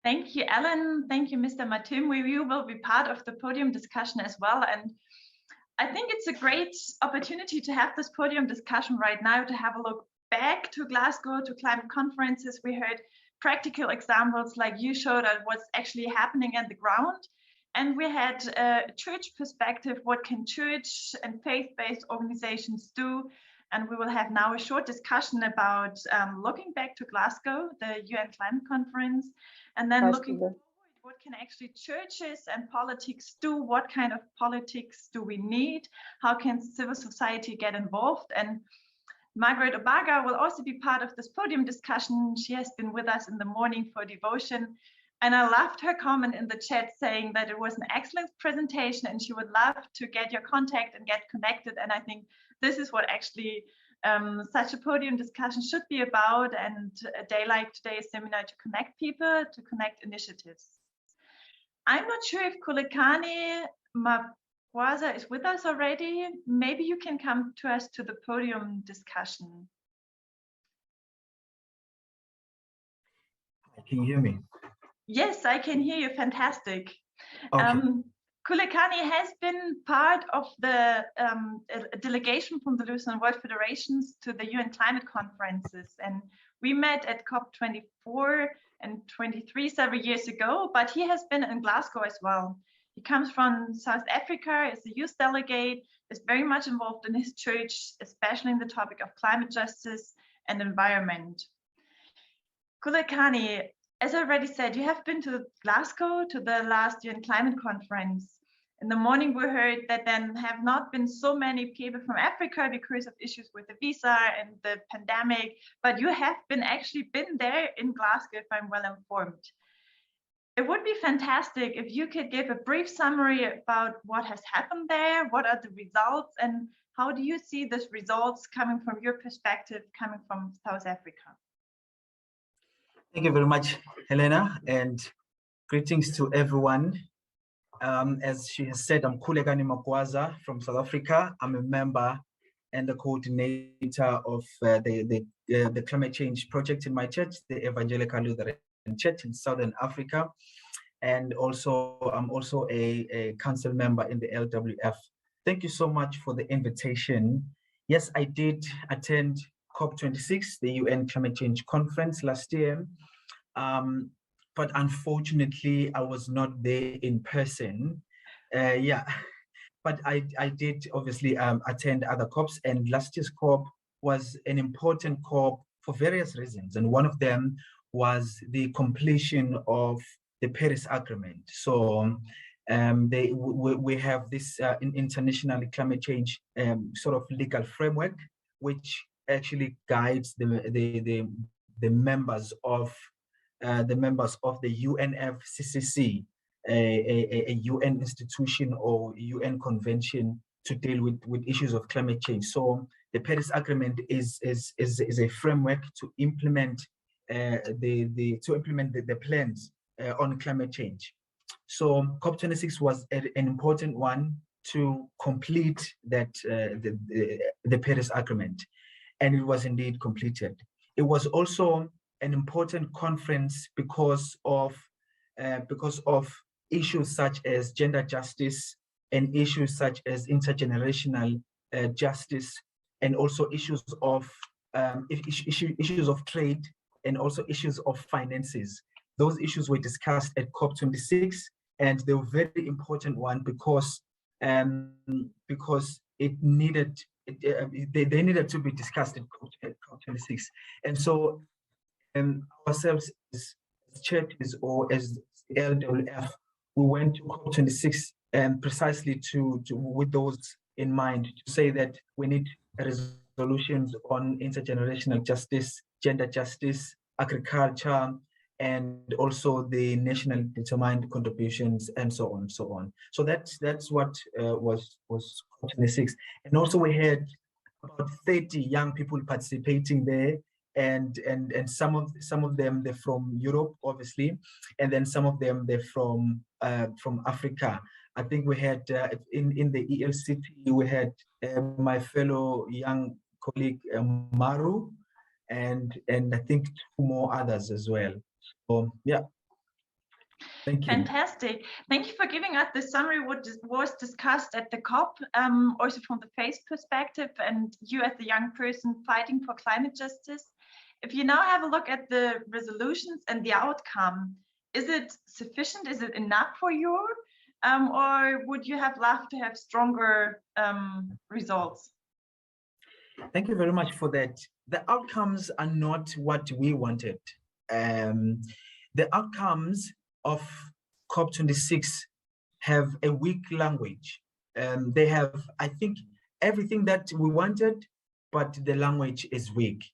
Thank you, Ellen. Thank you, Mr. Matim. We will be part of the podium discussion as well. And I think it's a great opportunity to have this podium discussion right now, to have a look back to Glasgow, to climate conferences. We heard practical examples like you showed of what's actually happening on the ground. And we had a church perspective, what can church and faith-based organizations do? And we will have now a short discussion about looking back to Glasgow, the UN climate conference, and then looking forward, what can actually churches and politics do? What kind of politics do we need? How can civil society get involved? And Margaret Obaga will also be part of this podium discussion. She has been with us in the morning for devotion. And I loved her comment in the chat saying that it was an excellent presentation and she would love to get your contact and get connected. And I think this is what actually such a podium discussion should be about, and a day like today's seminar to connect people, to connect initiatives. I'm not sure if Kulekani Mapwaza is with us already. Maybe you can come to us to the podium discussion. Can you hear me? Yes, I can hear you. Fantastic. Okay. Kulekani has been part of the delegation from the Lutheran World Federations to the UN climate conferences. And we met at COP24 and 23 several years ago, but he has been in Glasgow as well. He comes from South Africa, is a youth delegate, is very much involved in his church, especially in the topic of climate justice and environment. Kulekani, as I already said, you have been to Glasgow to the last UN climate conference. In the morning, we heard that there have not been so many people from Africa because of issues with the visa and the pandemic, but you have actually been there in Glasgow, if I'm well informed. It would be fantastic if you could give a brief summary about what has happened there, what are the results, and how do you see these results coming from your perspective, coming from South Africa? Thank you very much, Helena, and greetings to everyone. As she has said, I'm Kulekani Mapwaza from South Africa. I'm a member and the coordinator of the climate change project in my church, the Evangelical Lutheran Church in Southern Africa. And also, I'm also a council member in the LWF. Thank you so much for the invitation. Yes, I did attend COP26, the UN Climate Change Conference last year. But unfortunately, I was not there in person. But I did obviously attend other COPs, and last year's COP was an important COP for various reasons. And one of them was the completion of the Paris Agreement. So we have this international climate change sort of legal framework, which actually guides the members of the UNFCCC, a UN institution or UN convention to deal with issues of climate change. So the Paris Agreement is a framework to implement the plans on climate change. So COP26 was an important one to complete that the Paris Agreement, and it was indeed completed. It was also an important conference because of issues such as gender justice and issues such as intergenerational justice, and also issues of trade and also issues of finances. Those issues were discussed at COP26, and they were very important one because it needed they needed to be discussed at COP26. And so ourselves as churches or as LWF, we went to COP26 precisely with those in mind, to say that we need resolutions on intergenerational justice, gender justice, agriculture, and also the nationally determined contributions, and so on and so on. So that's what was COP26. And also we had about 30 young people participating there, and some of them they're from Europe, obviously, and then some of them they're from Africa. I think we had in the ELCT we had my fellow young colleague Maru, and I think two more others as well. So yeah, Thank you. Fantastic. Thank you for giving us the summary what was discussed at the COP, also from the face perspective, and you as a young person fighting for climate justice. If you now have a look at the resolutions and the outcome, is it sufficient? Is it enough for you? Or would you have loved to have stronger results? Thank you very much for that. The outcomes are not what we wanted. The outcomes of COP26 have a weak language. They have, I think, everything that we wanted, but the language is weak.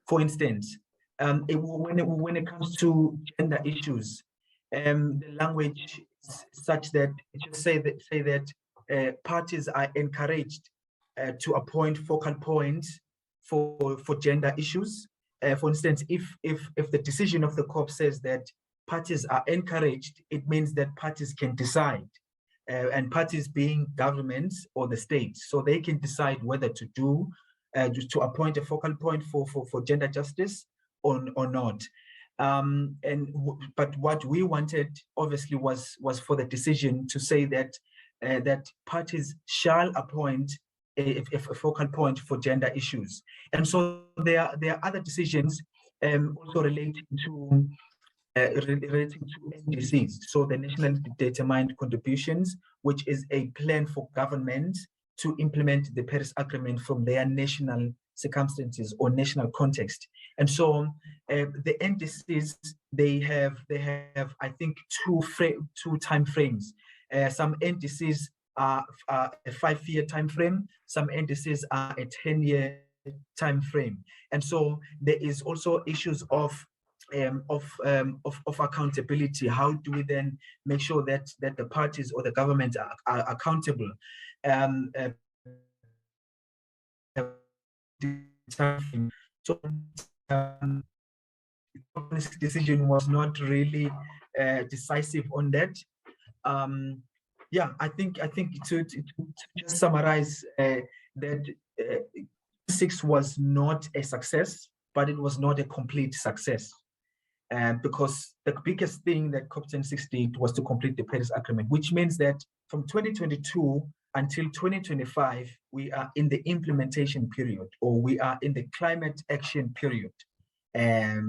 For instance, when it comes to gender issues, the language is such that it just say that parties are encouraged to appoint focal points for gender issues. For instance, if the decision of the COP says that parties are encouraged, it means that parties can decide, and parties being governments or the state, so they can decide whether to do to appoint a focal point for gender justice or not. But what we wanted obviously was for the decision to say that that parties shall appoint a focal point for gender issues. And so there are other decisions also relating to NDCs, so the National Determined Contributions, which is a plan for governments to implement the Paris Agreement from their national circumstances or national context. And so the NDCs, they have I think two time frames. Some NDCs are a 5-year time frame. Some NDCs are a 10-year time frame. And so there is also issues of accountability. How do we then make sure that the parties or the government are accountable? So this decision was not really decisive on that. Yeah, I think to just summarize that 6 was not a success, but it was not a complete success. Because the biggest thing that COP26 did was to complete the Paris Agreement, which means that from 2022 until 2025, we are in the implementation period, or we are in the climate action period.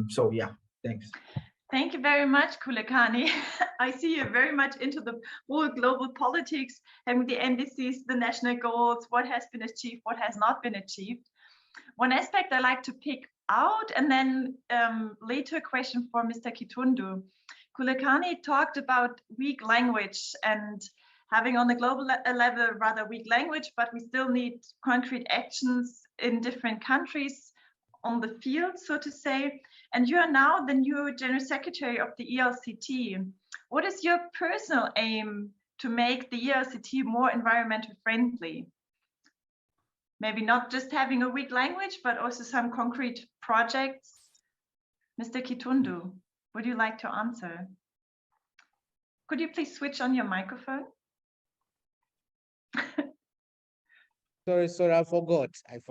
So yeah, thanks. Thank you very much, Kulekani. I see you're very much into the whole global politics, having the NDCs, the national goals, what has been achieved, what has not been achieved. One aspect I like to pick out, and then later a question for Mr. Kitundu. Kulekani talked about weak language and having on the global level rather weak language, but we still need concrete actions in different countries on the field, so to say. And you are now the new General Secretary of the ELCT. What is your personal aim to make the ELCT more environmental friendly? Maybe not just having a weak language, but also some concrete projects. Mr. Kitundu, would you like to answer? Could you please switch on your microphone? Sorry, I forgot.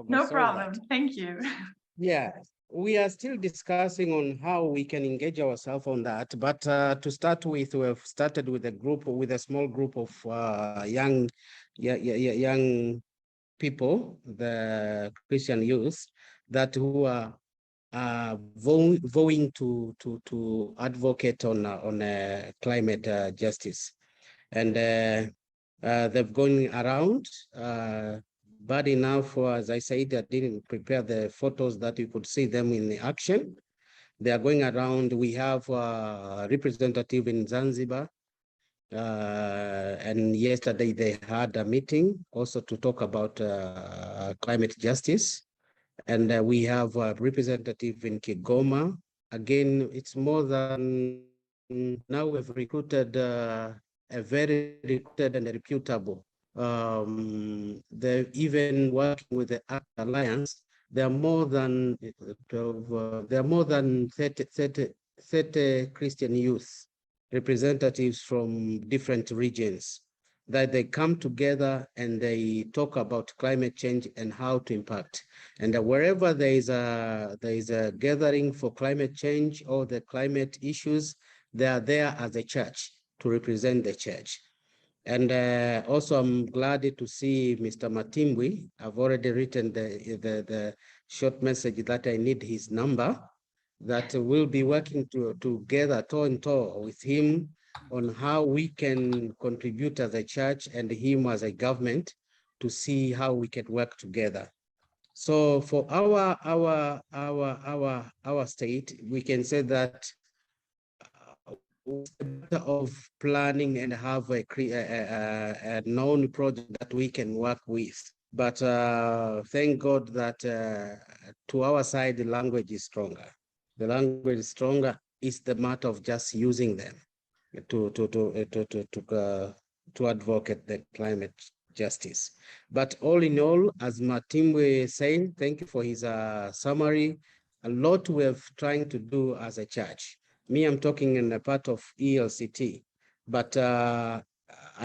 No problem, thank you. Yeah, we are still discussing on how we can engage ourselves on that. But to start with, we have started with a small group of young people, the Christian youth, who are vowing to advocate on climate justice, and they've gone around. Bad enough, as I said, I didn't prepare the photos that you could see them in the action. They are going around. We have a representative in Zanzibar, and yesterday they had a meeting also to talk about climate justice. And we have a representative in Kigoma. Again, it's more than, now we've recruited a very recruited and reputable. They're even working with the ACT Alliance. There are more than 30 Christian youth representatives from different regions, that they come together and they talk about climate change and how to impact. And wherever there is a gathering for climate change or the climate issues, They are there as a church to represent the church. And also, I'm glad to see Mr. Matimbwi. I've already written the short message that I need his number, that we'll be working together toe and toe with him on how we can contribute as a church and him as a government to see how we can work together. So for our state, we can say that of planning and have a known project that we can work with. But thank God that to our side, the language is stronger. The language is stronger. It's the matter of just using them to advocate the climate justice. But all in all, as Matimwe saying, thank you for his summary. A lot we have trying to do as a church. Me, I'm talking in a part of ELCT, but I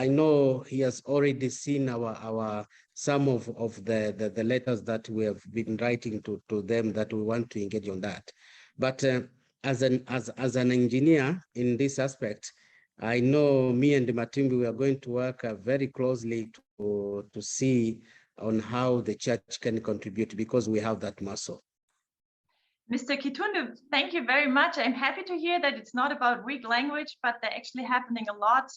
know he has already seen some of the letters that we have been writing to them that we want to engage on that. But as an engineer in this aspect, I know me and Matimbi, we are going to work very closely to see on how the church can contribute, because we have that muscle. Mr. Kitundu, thank you very much. I'm happy to hear that it's not about weak language, but they're actually happening a lot.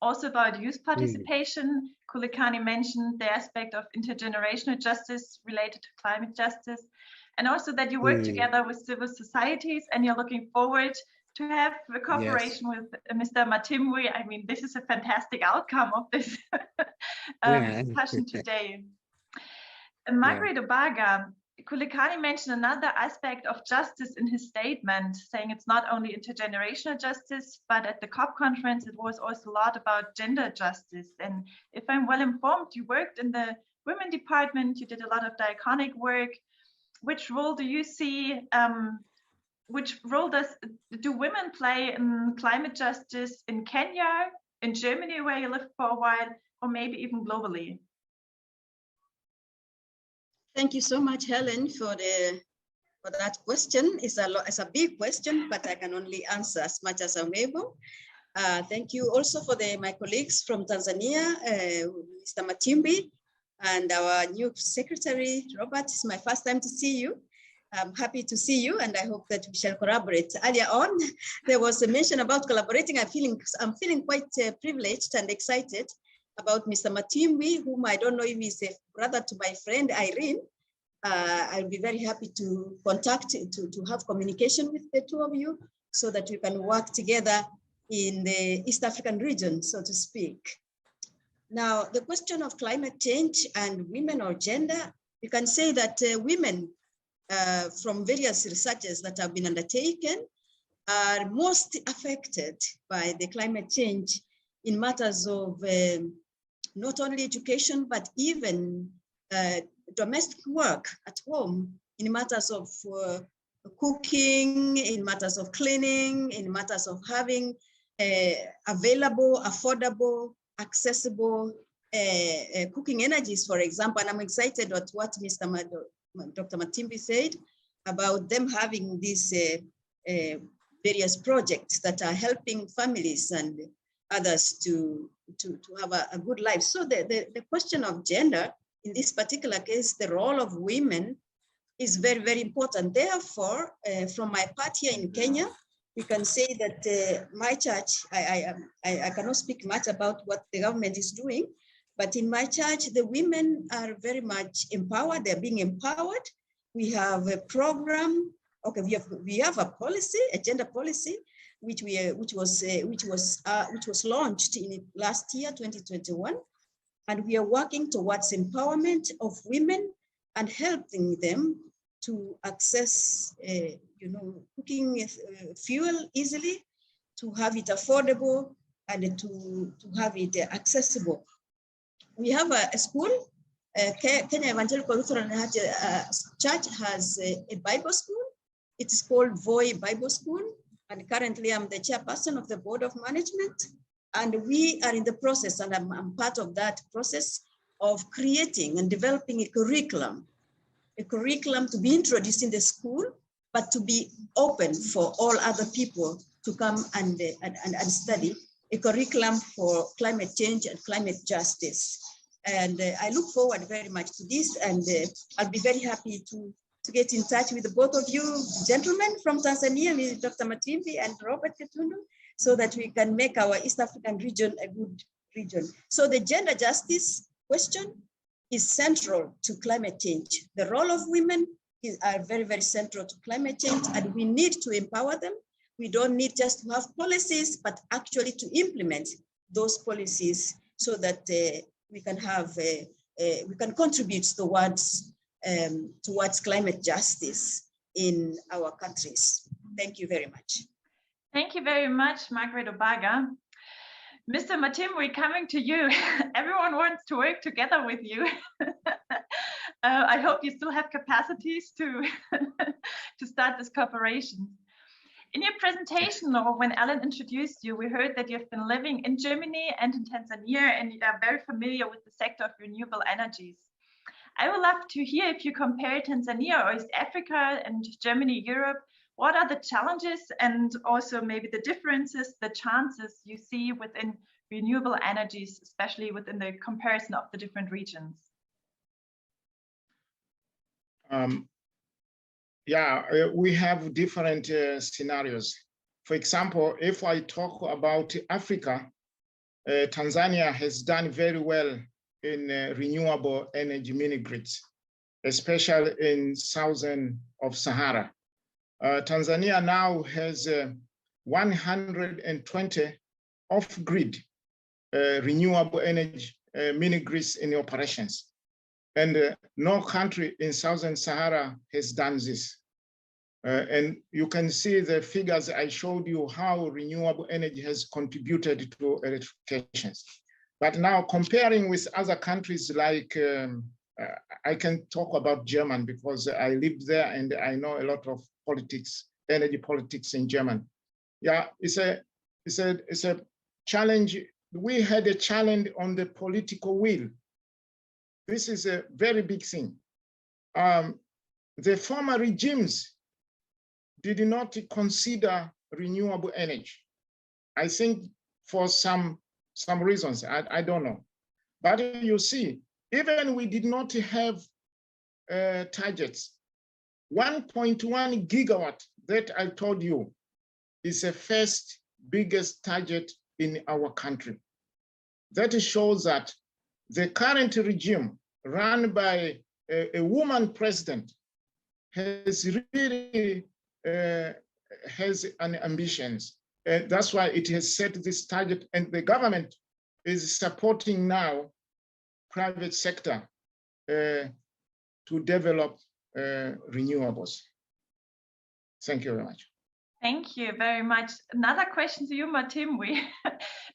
Also about youth participation. Kulikani mentioned the aspect of intergenerational justice related to climate justice, and also that you work together with civil societies, and you're looking forward to have a cooperation with Mr. Matimwe. I mean, this is a fantastic outcome of this discussion today. Margaret Obaga, Kulikani mentioned another aspect of justice in his statement, saying it's not only intergenerational justice, but at the COP conference, it was also a lot about gender justice. And if I'm well informed, you worked in the women department, you did a lot of diaconic work. Which role do you see, which role do women play in climate justice in Kenya, in Germany, where you lived for a while, or maybe even globally? Thank you so much, Helen, for that question. It's a big question, but I can only answer as much as I'm able. Thank you also for my colleagues from Tanzania, Mr. Matimbi, and our new secretary, Robert. It's my first time to see you. I'm happy to see you, and I hope that we shall collaborate. Earlier on, there was a mention about collaborating. I'm feeling quite privileged and excited about Mr. Matimbi, whom I don't know if he's a brother to my friend Irene. I'll be very happy to contact, to have communication with the two of you so that we can work together in the East African region, so to speak. Now, the question of climate change and women or gender, you can say that women from various researches that have been undertaken are most affected by the climate change in matters of not only education, but even domestic work at home, in matters of cooking, in matters of cleaning, in matters of having available, affordable, accessible cooking energies, for example. And I'm excited at what Dr. Matimbi said about them having these various projects that are helping families and others to have a good life. So the question of gender, in this particular case, the role of women is very, very important. Therefore, from my part here in Kenya, we can say that my church, I cannot speak much about what the government is doing, but in my church, the women are very much empowered. They're being empowered. We have a program. Okay, we have a policy, a gender policy, which was launched in last year, 2021, and we are working towards empowerment of women and helping them to access, cooking fuel easily, to have it affordable, and to have it accessible. We have a school. Kenya Evangelical Lutheran Church has a Bible school. It's called Voi Bible School. And currently I'm the chairperson of the board of management. And we are in the process, and I'm part of that process of creating and developing a curriculum to be introduced in the school, but to be open for all other people to come and study a curriculum for climate change and climate justice. And I look forward very much to this, and I'll be very happy to get in touch with the both of you gentlemen from Tanzania, Dr. Matimbi and Robert Kitundu, so that we can make our East African region a good region. So the gender justice question is central to climate change. The role of women are very, very central to climate change, and we need to empower them. We don't need just to have policies, but actually to implement those policies so that we can have, we can contribute towards climate justice in our countries. Thank you very much. Thank you very much, Margaret Obaga. Mr. Matim, we're coming to you. Everyone wants to work together with you. I hope you still have capacities to, to start this cooperation. In your presentation, or when Alan introduced you, we heard that you've been living in Germany and in Tanzania, and you are very familiar with the sector of renewable energies. I would love to hear, if you compare Tanzania or East Africa and Germany, Europe, what are the challenges and also maybe the differences, the chances you see within renewable energies, especially within the comparison of the different regions? Yeah, we have different scenarios. For example, if I talk about Africa, Tanzania has done very well in renewable energy mini-grids, especially in southern of Sahara. Tanzania now has 120 off-grid renewable energy mini-grids in operations. And no country in Southern Sahara has done this. And you can see the figures I showed you, how renewable energy has contributed to electrification. But now comparing with other countries like, I can talk about Germany because I lived there and I know a lot of politics, energy politics in Germany. Yeah, it's a challenge. We had a challenge on the political will. This is a very big thing. The former regimes did not consider renewable energy. I think for some reasons, I don't know. But you see, even we did not have targets. 1.1 gigawatt that I told you is the first biggest target in our country. That shows that the current regime run by a woman president has really has an ambitions. That's why it has set this target, and the government is supporting now private sector to develop renewables. Thank you very much. Thank you very much. Another question to you, Matim,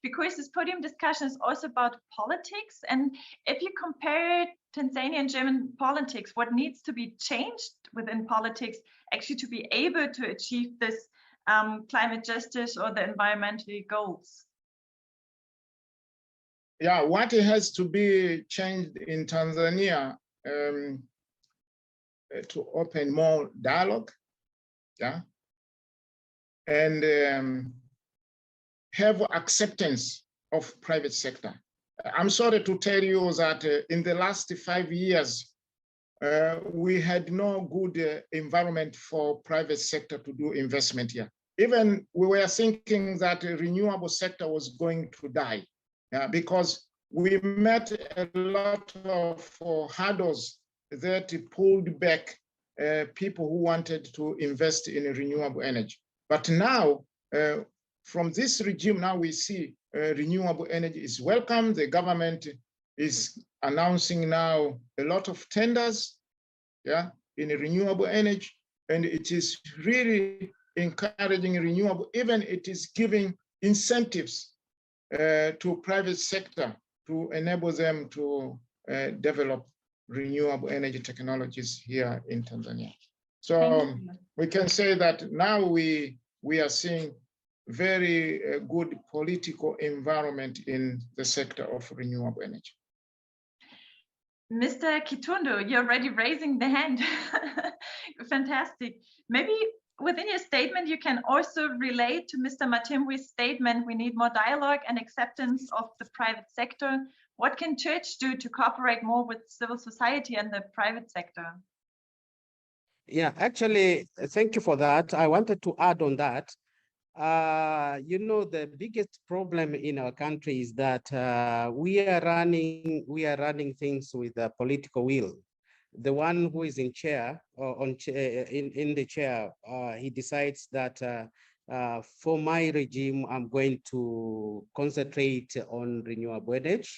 because this podium discussion is also about politics. And if you compare Tanzania and German politics, what needs to be changed within politics actually to be able to achieve this climate justice or the environmental goals? Yeah, what has to be changed in Tanzania to open more dialogue, yeah, and have acceptance of private sector. I'm sorry to tell you that in the last 5 years, we had no good environment for private sector to do investment here. Even we were thinking that the renewable sector was going to die because we met a lot of hurdles that pulled back people who wanted to invest in renewable energy. But now, from this regime, now we see renewable energy is welcome. The government is announcing now a lot of tenders, yeah, in renewable energy, and it is really encouraging renewable. Even it is giving incentives to private sector to enable them to develop renewable energy technologies here in Tanzania. So we can say that now we are seeing very good political environment in the sector of renewable energy. Mr. Kitundu, you're already raising the hand. Fantastic. Maybe within your statement, you can also relate to Mr. Matimwi's statement, we need more dialogue and acceptance of the private sector. What can church do to cooperate more with civil society and the private sector? Yeah, actually, thank you for that. I wanted to add on that. You know, the biggest problem in our country is that we are running things with a political will. The one who is in chair or in the chair, he decides that for my regime, I'm going to concentrate on renewable energy,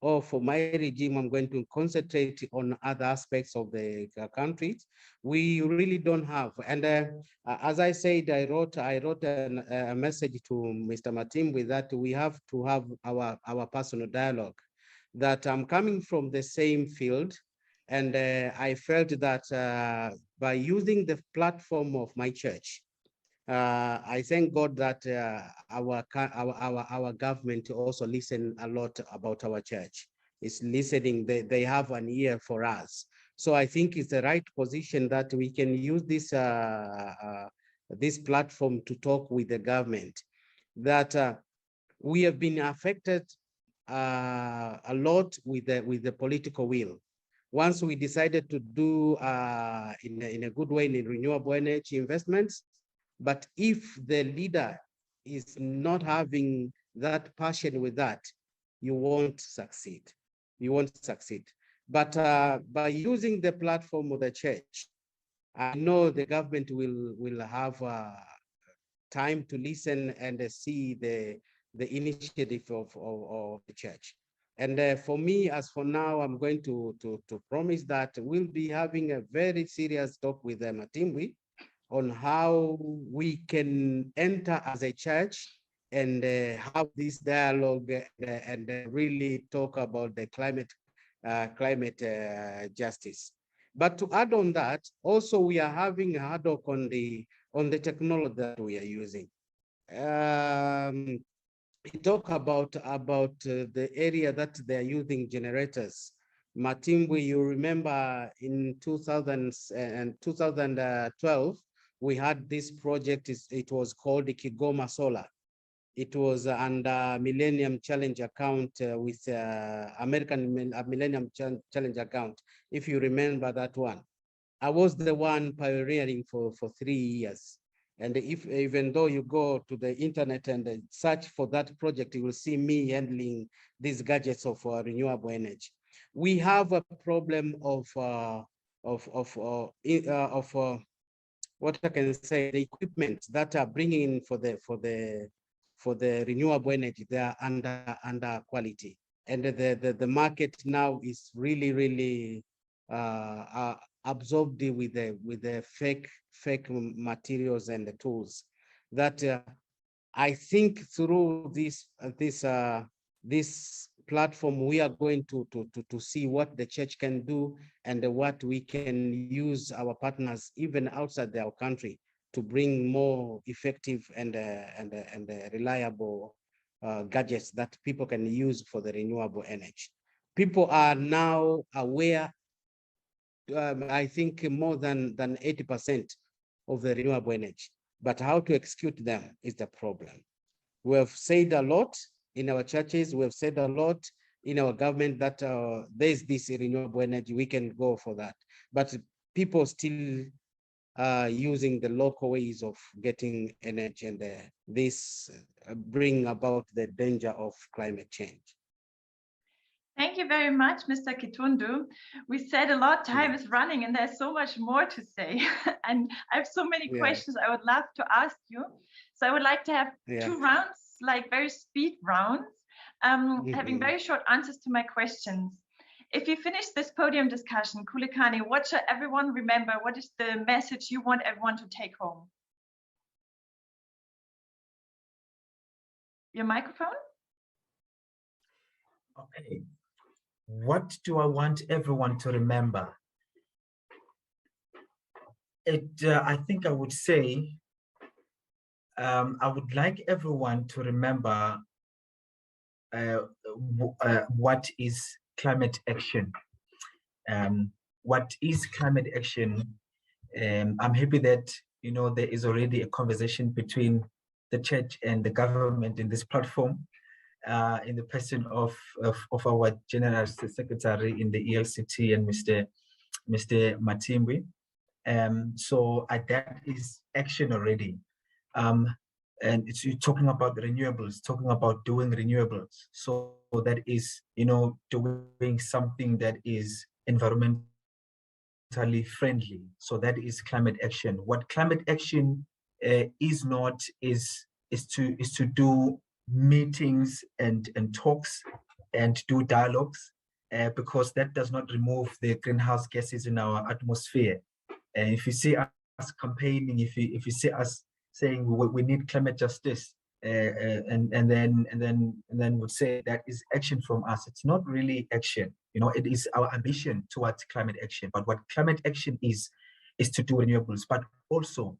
or for my regime, I'm going to concentrate on other aspects of the country. We really don't have. And as I said, I wrote a message to Mr. Matim with that we have to have our personal dialogue, that I'm coming from the same field. And I felt that by using the platform of my church, I thank God that our government also listen a lot about our church. It's listening, they have an ear for us. So I think it's the right position that we can use this this platform to talk with the government, that we have been affected a lot with the political will. Once we decided to do in a good way in renewable energy investments, but if the leader is not having that passion with that, you won't succeed. You won't succeed. But by using the platform of the church, I know the government will have time to listen and see the initiative of the church. And for me, as for now, I'm going to promise that we'll be having a very serious talk with Matimwi on how we can enter as a church and have this dialogue and really talk about the climate justice. But to add on that, also we are having a talk on the technology that we are using. We talk about the area that they are using generators. Matimwi, you remember in 2012, we had this project, it was called the Kigoma Solar. It was under Millennium Challenge account with American Millennium Challenge account, if you remember that one. I was the one pioneering for 3 years. And even though you go to the internet and search for that project, you will see me handling these gadgets of renewable energy. We have a problem of what I can say, the equipment that are bringing in for the renewable energy, they are under quality, and the market now is really absorbed with the fake materials and the tools. That I think through this platform, we are going to see what the church can do and what we can use our partners even outside our country to bring more effective and reliable gadgets that people can use for the renewable energy. People are now aware, I think more than 80% of the renewable energy, but how to execute them is the problem. We have said a lot in our churches, we have said a lot in our government that there's this renewable energy, we can go for that. But people still using the local ways of getting energy, and this bring about the danger of climate change. Thank you very much, Mr. Kitundu. We said a lot, time is running and there's so much more to say. And I have so many questions I would love to ask you. So I would like to have 2 rounds, like very speed rounds, having very short answers to my questions. If you finish this podium discussion, Kulikani, what should everyone remember? What is the message you want everyone to take home? Your microphone? Okay. What do I want everyone to remember? I think I would say, I would like everyone to remember what is climate action. What is climate action? I'm happy that you know, there is already a conversation between the church and the government in this platform, in the person of our General Secretary in the ELCT and Mr. Matimbi. So that is action already. And you're talking about renewables, talking about doing renewables. So that is, you know, doing something that is environmentally friendly. So that is climate action. What climate action is not is to do meetings and talks and do dialogues, because that does not remove the greenhouse gases in our atmosphere. And if you see us campaigning, if you see us saying we need climate justice, and then would say that is action from us, it's not really action. You know, it is our ambition towards climate action. But what climate action is to do renewables, but also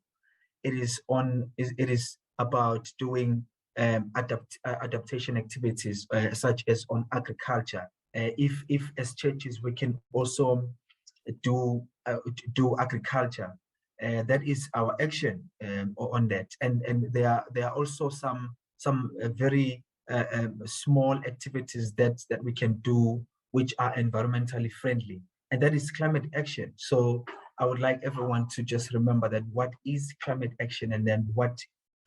it is about doing adaptation activities, such as on agriculture. If as churches we can also do agriculture, that is our action on that. And there are also some very small activities that we can do which are environmentally friendly, and that is climate action. So I would like everyone to just remember that what is climate action, and then what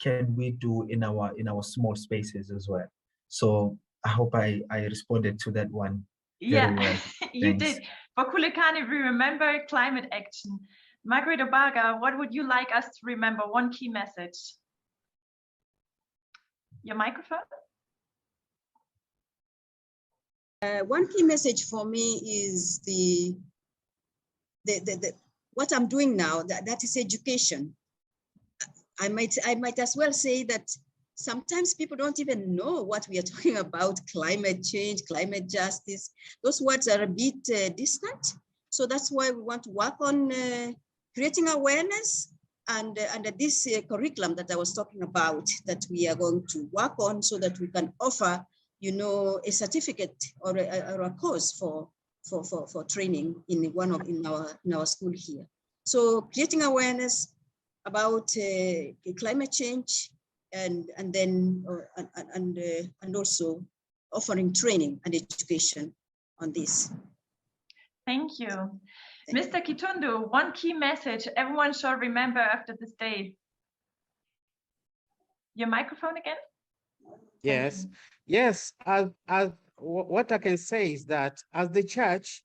can we do in our small spaces as well. So I hope I responded to that one very well. You Thanks. did. For Kulekani, we remember climate action. Margaret Obaga, what would you like us to remember? One key message. Your microphone? One key message for me is the what I'm doing now, that is education. I might as well say that sometimes people don't even know what we are talking about: climate change, climate justice. Those words are a bit distant. So that's why we want to work on creating awareness, and this curriculum that I was talking about, that we are going to work on, so that we can offer, you know, a certificate or a course for training in our school here. So creating awareness about climate change, and also offering training and education on this. Thank you. Mr. Kitundu, one key message everyone shall remember after this day. Your microphone again? Yes, yes. What I can say is that as the church,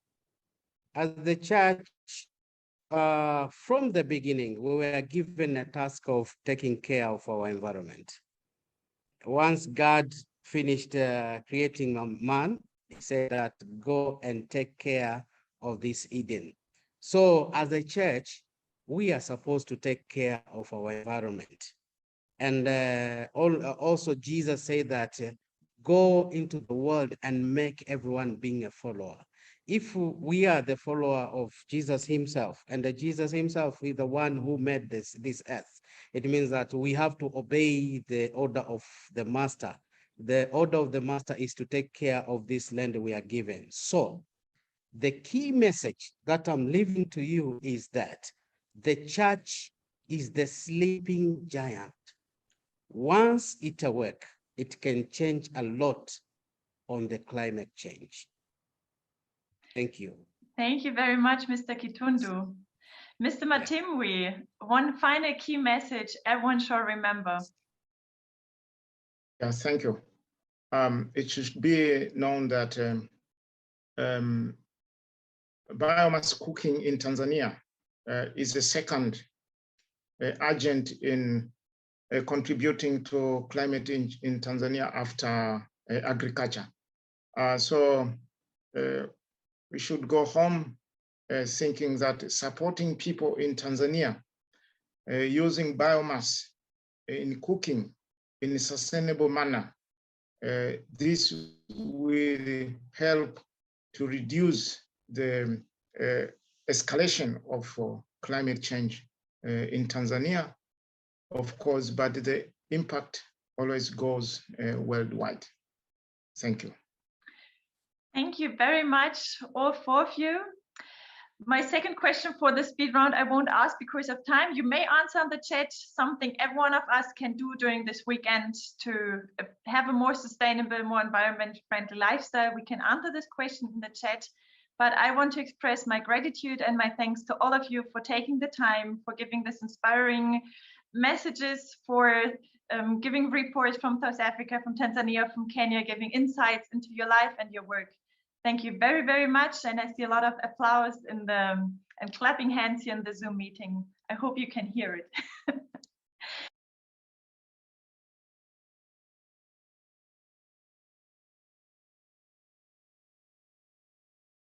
from the beginning, we were given a task of taking care of our environment. Once God finished creating man, he said that go and take care of this Eden. So as a church, we are supposed to take care of our environment. And also Jesus said that go into the world and make everyone being a follower. If we are the follower of Jesus himself, and Jesus himself is the one who made this earth, it means that we have to obey the order of the master. The order of the master is to take care of this land we are given. So the key message that I'm leaving to you is that the church is the sleeping giant. Once it awake, it can change a lot on the climate change. Thank you. Thank you very much, Mr. Kitundu. Mr. Matimwi, one final key message everyone shall remember. Yeah, thank you. It should be known that biomass cooking in Tanzania is the second agent in contributing to climate change in Tanzania after agriculture. So we should go home thinking that supporting people in Tanzania using biomass in cooking in a sustainable manner, this will help to reduce the escalation of climate change in Tanzania, of course, but the impact always goes worldwide. Thank you. Thank you very much, all four of you. My second question for the speed round, I won't ask because of time. You may answer in the chat something every one of us can do during this weekend to have a more sustainable, more environment-friendly lifestyle. We can answer this question in the chat, but I want to express my gratitude and my thanks to all of you for taking the time, for giving this inspiring messages, for giving reports from South Africa, from Tanzania, from Kenya, giving insights into your life and your work. Thank you very, very much. And I see a lot of applause in the and clapping hands here in the Zoom meeting. I hope you can hear it.